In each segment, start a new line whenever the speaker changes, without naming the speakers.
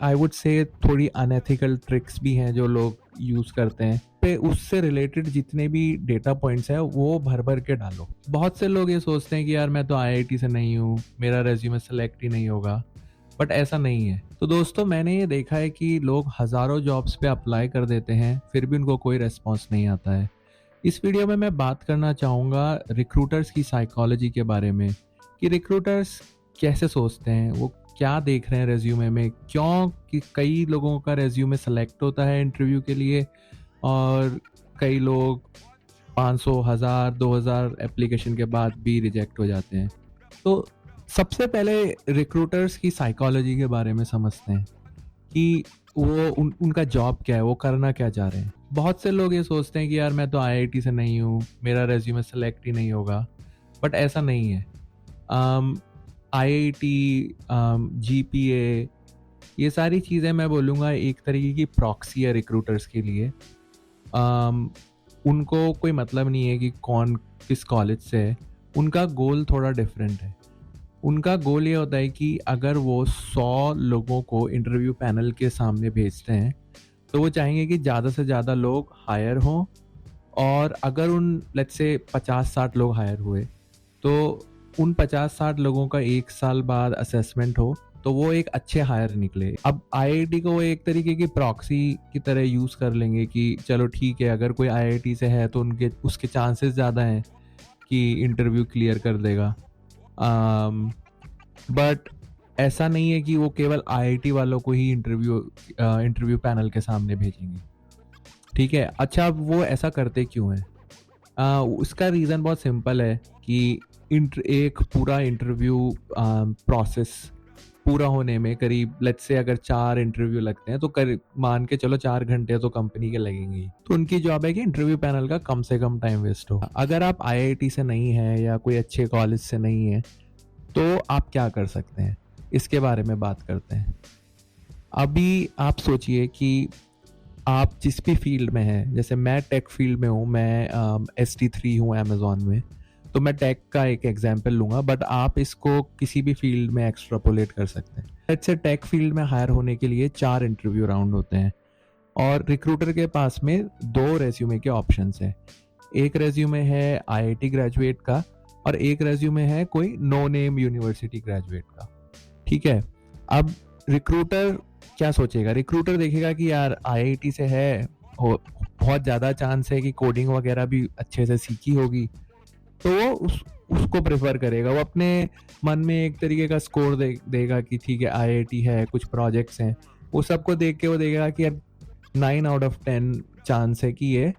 I would say थोड़ी unethical tricks भी हैं जो लोग यूज़ करते हैं। पे उससे रिलेटेड जितने भी डेटा पॉइंट्स हैं वो भर-भर के डालो। बहुत से लोग ये सोचते हैं कि यार मैं तो आईआईटी से नहीं हूँ, मेरा रेज़्यूमे सेलेक्ट ही नहीं होगा, बट ऐसा नहीं है। तो दोस्तों मैंने ये देखा है कि लोग हज़ारों जॉब्स पे अप्लाई कर देते हैं, फिर भी उनको कोई रिस्पॉन्स नहीं आता है। इस वीडियो में मैं बात करना चाहूँगा रिक्रूटर्स की साइकोलॉजी के बारे में, कि रिक्रूटर्स कैसे सोचते हैं, वो क्या देख रहे हैं रेज्यूमे में, क्यों कि कई लोगों का रेज्यूमे सेलेक्ट होता है इंटरव्यू के लिए और कई लोग 500, 1000, 2000 एप्लीकेशन के बाद भी रिजेक्ट हो जाते हैं। तो सबसे पहले रिक्रूटर्स की साइकोलॉजी के बारे में समझते हैं कि वो उनका जॉब क्या है, वो करना क्या चाह रहे हैं। बहुत से लोग ये सोचते हैं कि यार मैं तो आईआईटी से नहीं हूँ, मेरा रेज्यूमे सेलेक्ट ही नहीं होगा, बट ऐसा नहीं है। आईआईटी, जीपीए, ये सारी चीज़ें मैं बोलूँगा एक तरीके की प्रॉक्सी है रिक्रूटर्स के लिए। अम, उनको कोई मतलब नहीं है कि कौन किस कॉलेज से है, उनका गोल थोड़ा डिफरेंट है। उनका गोल ये होता है कि अगर वो 100 लोगों को इंटरव्यू पैनल के सामने भेजते हैं, तो वो चाहेंगे कि ज़्यादा से ज़्यादा लोग हायर हों और अगर उन लेट्स से 50-60 लोग हायर हुए, तो उन 50-60 लोगों का 1 साल बाद असेसमेंट हो, तो वो एक अच्छे हायर निकले। अब आईआईटी को वो एक तरीके की प्रॉक्सी की तरह यूज़ कर लेंगे कि चलो ठीक है, अगर कोई आईआईटी से है तो उनके उसके चांसेस ज़्यादा हैं कि इंटरव्यू क्लियर कर देगा। बट ऐसा नहीं है कि वो केवल आईआईटी वालों को ही इंटरव्यू पैनल के सामने भेजेंगे। ठीक है, अच्छा अब वो ऐसा करते क्यों हैं? उसका रीज़न बहुत सिंपल है कि एक पूरा इंटरव्यू प्रोसेस पूरा होने में करीब लेट्स से अगर 4 इंटरव्यू लगते हैं तो करीब मान के चलो 4 घंटे तो कंपनी के लगेंगे ही। तो उनकी जॉब है कि इंटरव्यू पैनल का कम से कम टाइम वेस्ट हो। अगर आप आईआईटी से नहीं हैं या कोई अच्छे कॉलेज से नहीं हैं, तो आप क्या कर सकते हैं? इसके बारे में बात करते हैं। अभी आप सोचिए कि आप जिस भी फील्ड में हैं, जैसे मैं टेक फील्ड में हूँ, मैं ST3 हूँ अमेज़न में, तो मैं टेक का एक एग्जांपल लूँगा, बट आप इसको किसी भी फील्ड में एक्सट्रापोलेट कर सकते हैं। लेट्स से टेक फील्ड में हायर होने के लिए 4 इंटरव्यू राउंड होते हैं और रिक्रूटर के पास में 2 रेज़्यूमे के ऑप्शंस हैं। एक रेज़्यूमे है आईआईटी ग्रेजुएट का और एक रेज़्यूमे है कोई नो नेम यूनिवर्सिटी ग्रेजुएट का। ठीक है? अब रिक्रूटर क्या सोचेगा? रिक्रूटर देखेगा कि यार आईआईटी से है, बहुत ज़्यादा चांस है कि कोडिंग वगैरह भी अच्छे से सीखी होगी, तो वो उसको प्रेफर करेगा। वो अपने मन में एक तरीके का स्कोर देगा कि ठीक है आईआईटी है, कुछ प्रोजेक्ट्स हैं, वो सबको देख के वो देखेगा कि यार 9 आउट ऑफ 10 चांस है कि ये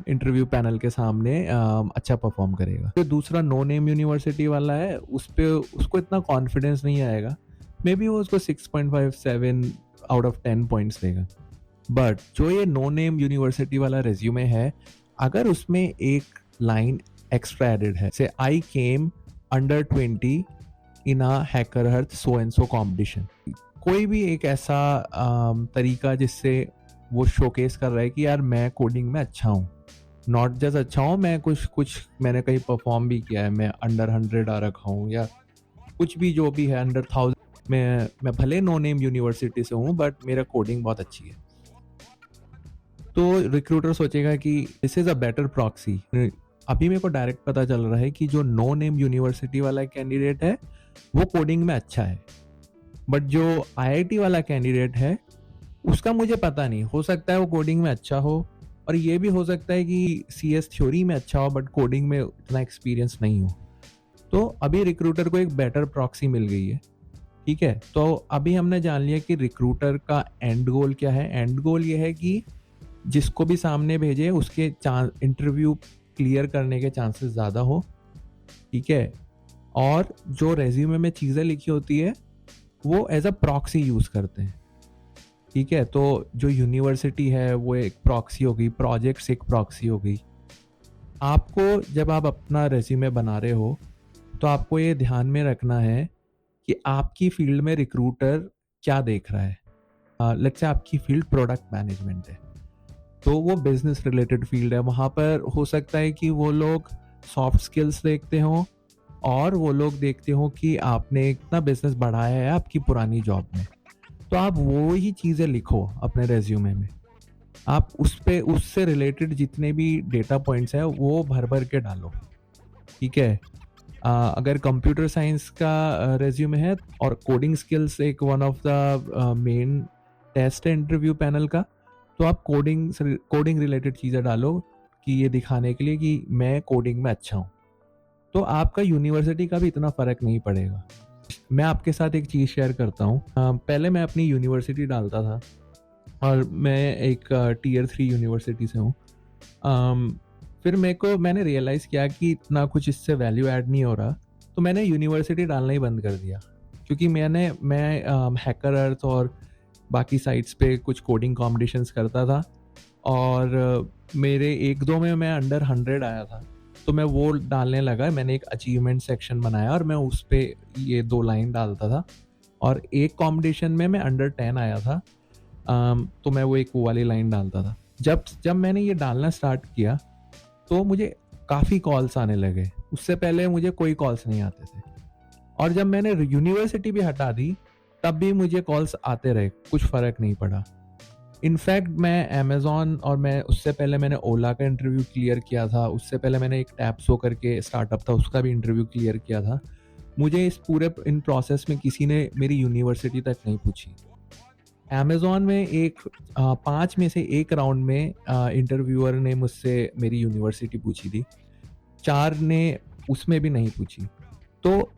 इंटरव्यू पैनल के सामने अच्छा परफॉर्म करेगा। जो दूसरा नो नेम यूनिवर्सिटी वाला है, उस पे उसको इतना कॉन्फिडेंस नहीं आएगा, मे बी वो उसको 6.57 आउट ऑफ 10 पॉइंट्स देगा। बट जो ये नो नेम यूनिवर्सिटी वाला रेज्यूमे है, अगर उसमें एक लाइन एक्स्ट्रा एडेड है, say I came under 20 in a HackerEarth so and so competition, कोई भी एक ऐसा तरीका जिससे वो शोकेस कर रहा है कि यार मैं कोडिंग में अच्छा हूँ, नॉट जस्ट अच्छा हूँ, मैं कुछ मैंने कहीं परफॉर्म भी किया है, मैं अंडर 100 आ रखा हूँ या कुछ भी जो भी है अंडर 1000, मैं भले नो नेम यूनिवर्सिटी से हूँ बट मेरा कोडिंग बहुत अच्छी है, तो रिक्रूटर सोचेगा कि this is a better proxy. अभी मेरे को डायरेक्ट पता चल रहा है कि जो नो नेम यूनिवर्सिटी वाला कैंडिडेट है वो कोडिंग में अच्छा है, बट जो आईआईटी वाला कैंडिडेट है उसका मुझे पता नहीं, हो सकता है वो कोडिंग में अच्छा हो और ये भी हो सकता है कि सीएस थ्योरी में अच्छा हो बट कोडिंग में इतना एक्सपीरियंस नहीं हो। तो अभी रिक्रूटर को एक बेटर प्रॉक्सी मिल गई है। ठीक है, तो अभी हमने जान लिया कि रिक्रूटर का एंड गोल क्या है। एंड गोल ये है कि जिसको भी सामने भेजे उसके इंटरव्यू क्लियर करने के चांसेस ज़्यादा हो। ठीक है, और जो रेज्यूमे में चीज़ें लिखी होती है वो एज अ प्रॉक्सी यूज़ करते हैं। ठीक है, तो जो यूनिवर्सिटी है वो एक प्रॉक्सी हो गई, प्रोजेक्ट्स एक प्रॉक्सी हो गई। आपको जब आप अपना रेज्यूमे बना रहे हो तो आपको ये ध्यान में रखना है कि आपकी फील्ड में रिक्रूटर क्या देख रहा है। लेट्स से आपकी फील्ड प्रोडक्ट मैनेजमेंट है, तो वो बिजनेस रिलेटेड फील्ड है, वहाँ पर हो सकता है कि वो लोग सॉफ्ट स्किल्स देखते हों और वो लोग देखते हों कि आपने कितना बिजनेस बढ़ाया है आपकी पुरानी जॉब में। तो आप वो ही चीज़ें लिखो अपने रेज्यूमे में। आप उस पे उससे रिलेटेड जितने भी डेटा पॉइंट्स हैं वो भर-भर के डालो, ठीक है? अगर कंप्यूटर साइंस का रेज्यूमे है और कोडिंग स्किल्स एक one of the main test है इंटरव्यू पैनल का, तो आप कोडिंग रिलेटेड चीज़ें डालो कि ये दिखाने के लिए कि मैं कोडिंग में अच्छा हूँ। तो आपका यूनिवर्सिटी का भी इतना फ़र्क नहीं पड़ेगा। मैं आपके साथ एक चीज़ शेयर करता हूँ। पहले मैं अपनी यूनिवर्सिटी डालता था और मैं एक टियर 3 यूनिवर्सिटी से हूँ। फिर मैंने रियलाइज़ किया कि इतना कुछ इससे वैल्यू ऐड नहीं हो रहा, तो मैंने यूनिवर्सिटी डालना ही बंद कर दिया। क्योंकि मैं हैकर अर्थ और बाकी साइट्स पे कुछ कोडिंग कॉम्पिटिशन्स करता था और मेरे 1-2 में मैं अंडर 100 आया था। तो मैं वो डालने लगा, मैंने एक अचीवमेंट सेक्शन बनाया और मैं उस पे ये 2 लाइन डालता था और एक कॉम्पिटिशन में मैं अंडर 10 आया था। तो मैं वो वाली लाइन डालता था। जब मैंने ये डालना स्टार्ट किया, तो मुझे काफ़ी कॉल्स आने लगे। उससे पहले मुझे कोई कॉल्स नहीं आते थे और जब मैंने यूनिवर्सिटी भी हटा दी, तब भी मुझे कॉल्स आते रहे, कुछ फ़र्क नहीं पड़ा। इनफैक्ट मैं अमेज़न और मैं उससे पहले मैंने ओला का इंटरव्यू क्लियर किया था, उससे पहले मैंने एक टैप्सो करके स्टार्टअप था, उसका भी इंटरव्यू क्लियर किया था। मुझे इस पूरे इन प्रोसेस में किसी ने मेरी यूनिवर्सिटी तक नहीं पूछी। अमेज़न में 5 में से 1 राउंड में इंटरव्यूअर ने मुझसे मेरी यूनिवर्सिटी पूछी थी, 4 ने उसमें भी नहीं पूछी। तो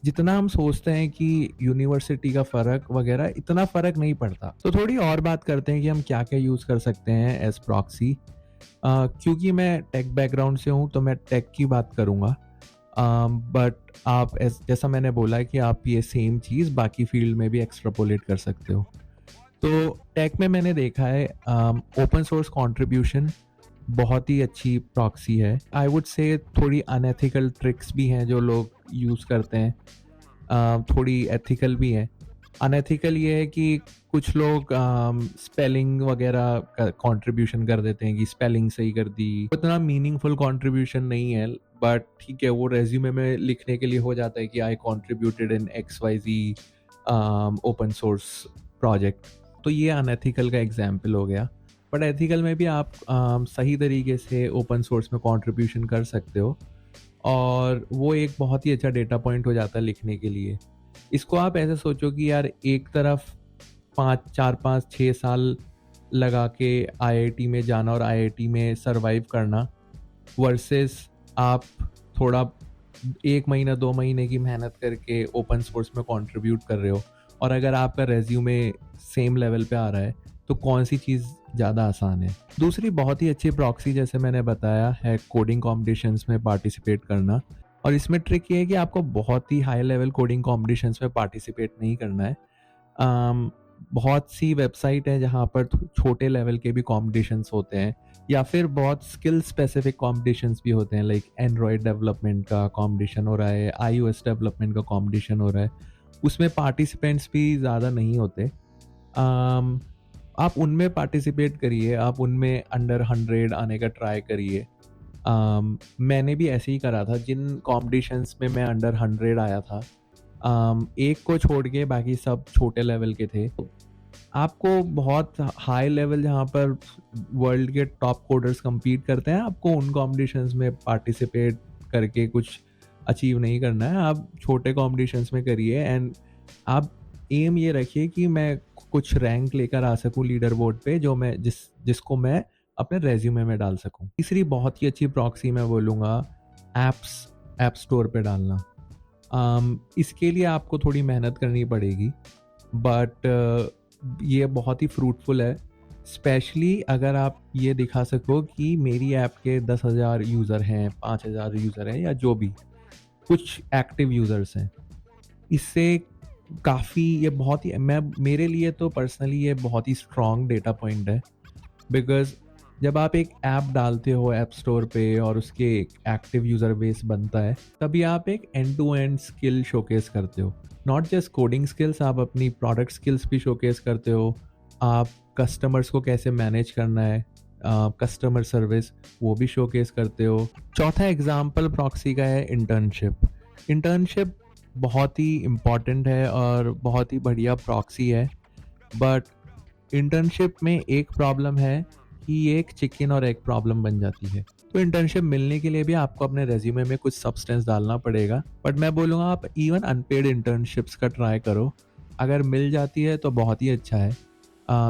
जितना हम सोचते हैं कि यूनिवर्सिटी का फ़र्क वगैरह, इतना फ़र्क नहीं पड़ता। तो थोड़ी और बात करते हैं कि हम क्या-क्या यूज़ कर सकते हैं एज़ प्रॉक्सी। क्योंकि मैं टेक बैकग्राउंड से हूँ, तो मैं टेक की बात करूँगा। बट आप जैसा मैंने बोला है कि आप ये सेम चीज़ बाकी फ़ील्ड में भी एक्सट्रापोलेट कर सकते हो। तो टेक में मैंने देखा है ओपन सोर्स कंट्रीब्यूशन बहुत ही अच्छी प्रॉक्सी है। आई वुड से थोड़ी अनएथिकल ट्रिक्स भी हैं जो लोग यूज़ करते हैं, थोड़ी एथिकल भी है। अनएथिकल ये है कि कुछ लोग स्पेलिंग वगैरह का कंट्रीब्यूशन कर देते हैं कि स्पेलिंग सही कर दी। उतना मीनिंगफुल कंट्रीब्यूशन नहीं है, बट ठीक है, वो रेज्यूमे में लिखने के लिए हो जाता है कि आई कंट्रीब्यूटेड इन XYZ ओपन सोर्स प्रोजेक्ट। तो ये अनएथिकल का एग्जाम्पल हो गया। बट एथिकल में भी आप सही तरीके से ओपन सोर्स में कंट्रीब्यूशन कर सकते हो और वो एक बहुत ही अच्छा डेटा पॉइंट हो जाता है लिखने के लिए। इसको आप ऐसे सोचो कि यार एक तरफ 4-5-6 साल लगा के आईआईटी में जाना और आईआईटी में सर्वाइव करना वर्सेस आप थोड़ा 1 महीना 2 महीने की मेहनत करके ओपन सोर्स में कंट्रीब्यूट कर रहे हो और अगर आपका रेज्यूमे सेम लेवल पे आ रहा है, तो कौन सी चीज़ ज़्यादा आसान है। दूसरी बहुत ही अच्छी प्रॉक्सी जैसे मैंने बताया है कोडिंग कॉम्पिटिशन्स में पार्टिसिपेट करना, और इसमें ट्रिक ये है कि आपको बहुत ही हाई लेवल कोडिंग कॉम्पिटिशन्स में पार्टिसिपेट नहीं करना है। बहुत सी वेबसाइट है जहाँ पर छोटे लेवल के भी कॉम्पिटिशन्स होते हैं या फिर बहुत स्किल स्पेसिफिक कॉम्पिटिशन्स भी होते हैं, लाइक एंड्रॉयड डेवलपमेंट का कॉम्पिटिशन हो रहा है, iOS डेवलपमेंट का कॉम्पिटिशन हो रहा है। उसमें पार्टिसिपेंट्स भी ज़्यादा नहीं होते। आप उनमें पार्टिसिपेट करिए, आप उनमें अंडर 100 आने का ट्राई करिए। मैंने भी ऐसे ही करा था, जिन कॉम्पिटिशन्स में मैं अंडर 100 आया था, एक को छोड़ के बाकी सब छोटे लेवल के थे। आपको बहुत हाई लेवल जहाँ पर वर्ल्ड के टॉप कोडर्स compete करते हैं, आपको उन कॉम्पिटिशन्स में पार्टिसिपेट करके कुछ अचीव नहीं करना है। आप छोटे कॉम्पिटिशन्स में करिए एंड आप एम ये रखिए कि मैं कुछ रैंक लेकर आ सकूँ लीडर बोर्ड पे, जो मैं जिसको मैं अपने रेज्यूमे में डाल सकूँ। तीसरी बहुत ही अच्छी प्रॉक्सी मैं बोलूँगा ऐप स्टोर पे डालना। इसके लिए आपको थोड़ी मेहनत करनी पड़ेगी, बट ये बहुत ही फ्रूटफुल है, स्पेशली अगर आप ये दिखा सको कि मेरी ऐप के 10,000 यूज़र हैं, 5,000 यूज़र हैं या जो भी कुछ एक्टिव यूज़र्स हैं। इससे काफ़ी ये बहुत ही मेरे लिए तो पर्सनली ये बहुत ही स्ट्रॉन्ग डेटा पॉइंट है, बिकॉज़ जब आप एक ऐप डालते हो ऐप स्टोर पे और उसके एक्टिव यूज़र बेस बनता है, तभी आप एक end to end skill showcase करते हो। नॉट जस्ट कोडिंग स्किल्स, आप अपनी प्रोडक्ट स्किल्स भी शोकेस करते हो। आप कस्टमर्स को कैसे मैनेज करना है, कस्टमर सर्विस, वो भी शोकेस करते हो। चौथा एग्जाम्पल प्रॉक्सी का है इंटर्नशिप। इंटर्नशिप बहुत ही इम्पॉर्टेंट है और बहुत ही बढ़िया प्रॉक्सी है। बट इंटर्नशिप में एक प्रॉब्लम है कि ये एक चिकन और एग प्रॉब्लम बन जाती है। तो इंटर्नशिप मिलने के लिए भी आपको अपने रेज्यूमे में कुछ सब्सटेंस डालना पड़ेगा, बट मैं बोलूँगा आप इवन अनपेड इंटर्नशिप्स का ट्राई करो। अगर मिल जाती है तो बहुत ही अच्छा है।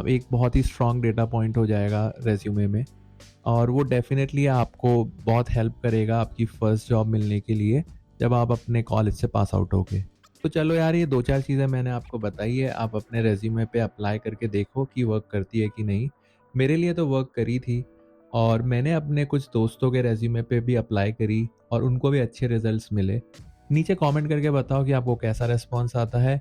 एक बहुत ही स्ट्रॉन्ग डेटा पॉइंट हो जाएगा रेज्यूमे में, और वो डेफ़िनेटली आपको बहुत हेल्प करेगा आपकी फर्स्ट जॉब मिलने के लिए, जब आप अपने कॉलेज से पास आउट होगे। तो चलो यार, ये 2-4 चीज़ें मैंने आपको बताई है, आप अपने रेज़्यूमे पे अप्लाई करके देखो कि वर्क करती है कि नहीं। मेरे लिए तो वर्क करी थी, और मैंने अपने कुछ दोस्तों के रेज़्यूमे पे भी अप्लाई करी और उनको भी अच्छे रिज़ल्ट्स मिले। नीचे कमेंट करके बताओ कि आपको कैसा रिस्पॉन्स आता है।